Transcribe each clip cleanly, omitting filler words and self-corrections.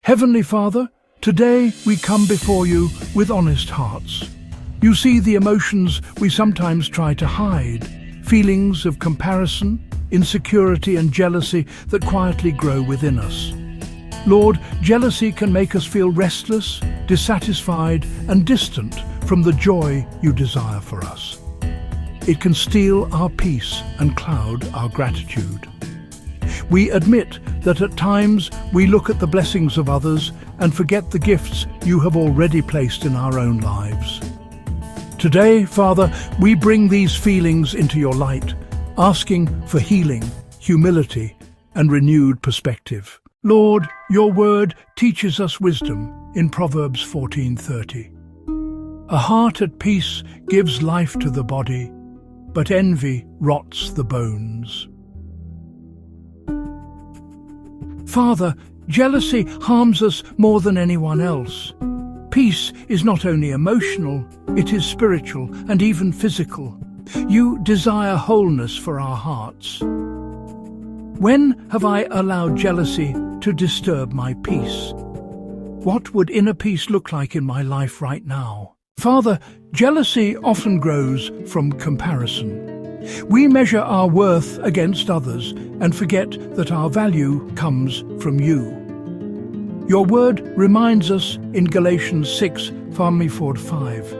Heavenly Father, today we come before you with honest hearts. You see the emotions we sometimes try to hide, feelings of comparison, insecurity and jealousy that quietly grow within us. Lord, jealousy can make us feel restless, dissatisfied and distant from the joy you desire for us. It can steal our peace and cloud our gratitude. We admit that at times we look at the blessings of others and forget the gifts you have already placed in our own lives. Today, Father, we bring these feelings into your light, asking for healing, humility, and renewed perspective. Lord, your word teaches us wisdom in Proverbs 14:30. A heart at peace gives life to the body, but envy rots the bones. Father, jealousy harms us more than anyone else. Peace is not only emotional, it is spiritual and even physical. You desire wholeness for our hearts. When have I allowed jealousy to disturb my peace? What would inner peace look like in my life right now? Father, jealousy often grows from comparison. We measure our worth against others and forget that our value comes from you. Your word reminds us in Galatians 6:5,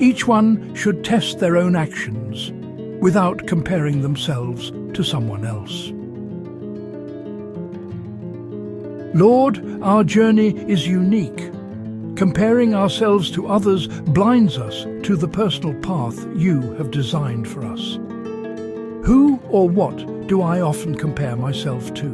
each one should test their own actions without comparing themselves to someone else. Lord, our journey is unique. Comparing ourselves to others blinds us to the personal path you have designed for us. Who or what do I often compare myself to?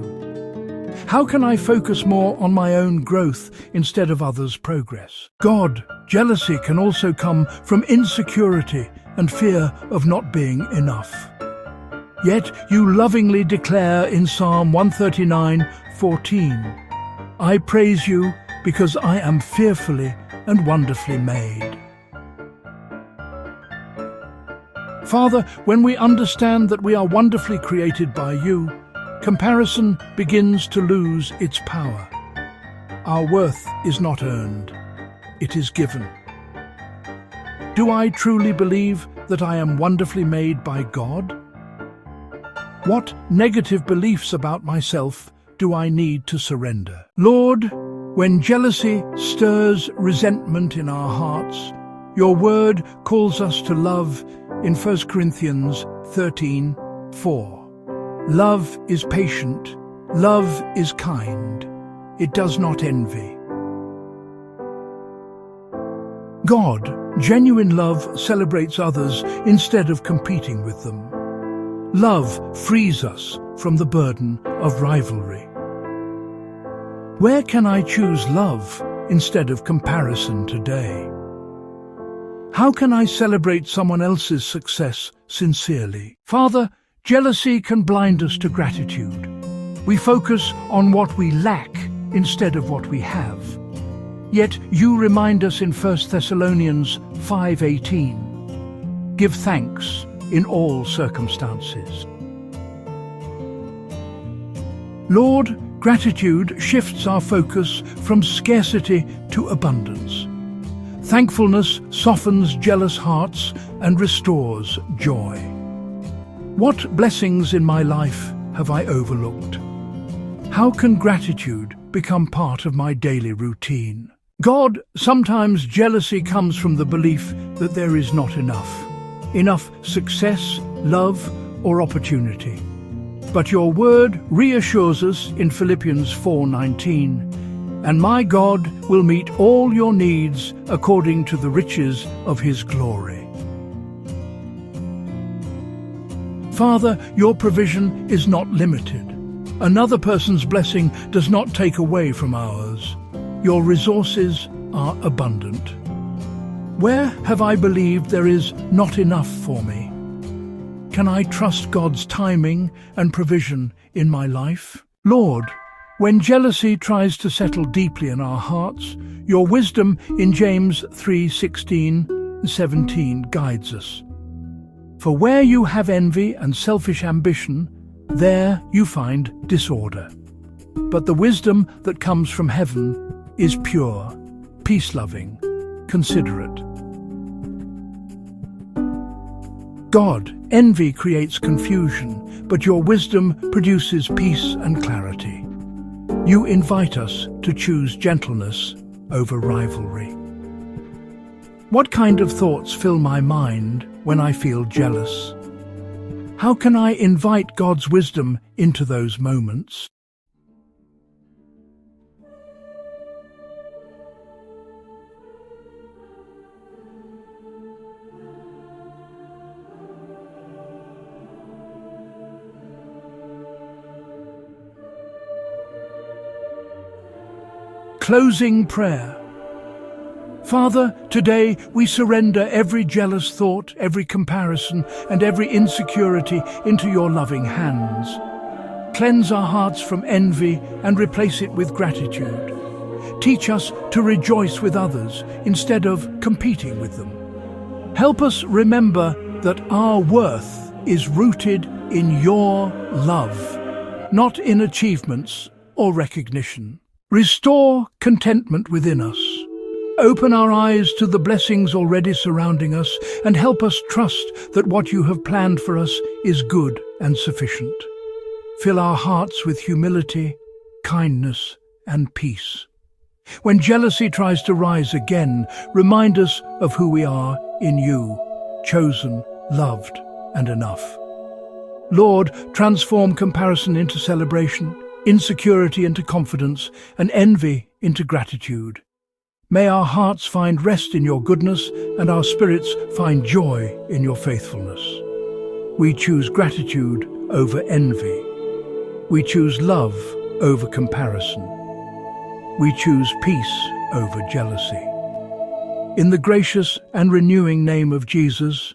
How can I focus more on my own growth instead of others' progress? God, jealousy can also come from insecurity and fear of not being enough. Yet you lovingly declare in Psalm 139:14, I praise you because I am fearfully and wonderfully made. Father, when we understand that we are wonderfully created by you, comparison begins to lose its power. Our worth is not earned, it is given. Do I truly believe that I am wonderfully made by God? What negative beliefs about myself do I need to surrender? Lord, when jealousy stirs resentment in our hearts, your word calls us to love in 1 Corinthians 13:4. Love is patient, love is kind, it does not envy. God, genuine love celebrates others instead of competing with them. Love frees us from the burden of rivalry. Where can I choose love instead of comparison today? How can I celebrate someone else's success sincerely? Father, jealousy can blind us to gratitude. We focus on what we lack instead of what we have. Yet you remind us in 1 Thessalonians 5:18, give thanks in all circumstances. Lord, gratitude shifts our focus from scarcity to abundance. Thankfulness softens jealous hearts and restores joy. What blessings in my life have I overlooked? How can gratitude become part of my daily routine? God, sometimes jealousy comes from the belief that there is not enough success, love, or opportunity. But your word reassures us in Philippians 4:19, and my God will meet all your needs according to the riches of his glory. Father, your provision is not limited. Another person's blessing does not take away from ours. Your resources are abundant. Where have I believed there is not enough for me? Can I trust God's timing and provision in my life? Lord, when jealousy tries to settle deeply in our hearts, your wisdom in James 3:16-17 guides us. For where you have envy and selfish ambition, there you find disorder. But the wisdom that comes from heaven is pure, peace-loving, considerate. God, envy creates confusion, but your wisdom produces peace and clarity. You invite us to choose gentleness over rivalry. What kind of thoughts fill my mind when I feel jealous? How can I invite God's wisdom into those moments? Closing prayer. Father, today we surrender every jealous thought, every comparison, and every insecurity into your loving hands. Cleanse our hearts from envy and replace it with gratitude. Teach us to rejoice with others instead of competing with them. Help us remember that our worth is rooted in your love, not in achievements or recognition. Restore contentment within us. Open our eyes to the blessings already surrounding us and help us trust that what you have planned for us is good and sufficient. Fill our hearts with humility, kindness, and peace. When jealousy tries to rise again, remind us of who we are in you, chosen, loved, and enough. Lord, transform comparison into celebration, insecurity into confidence, and envy into gratitude. May our hearts find rest in your goodness and our spirits find joy in your faithfulness. We choose gratitude over envy. We choose love over comparison. We choose peace over jealousy. In the gracious and renewing name of Jesus,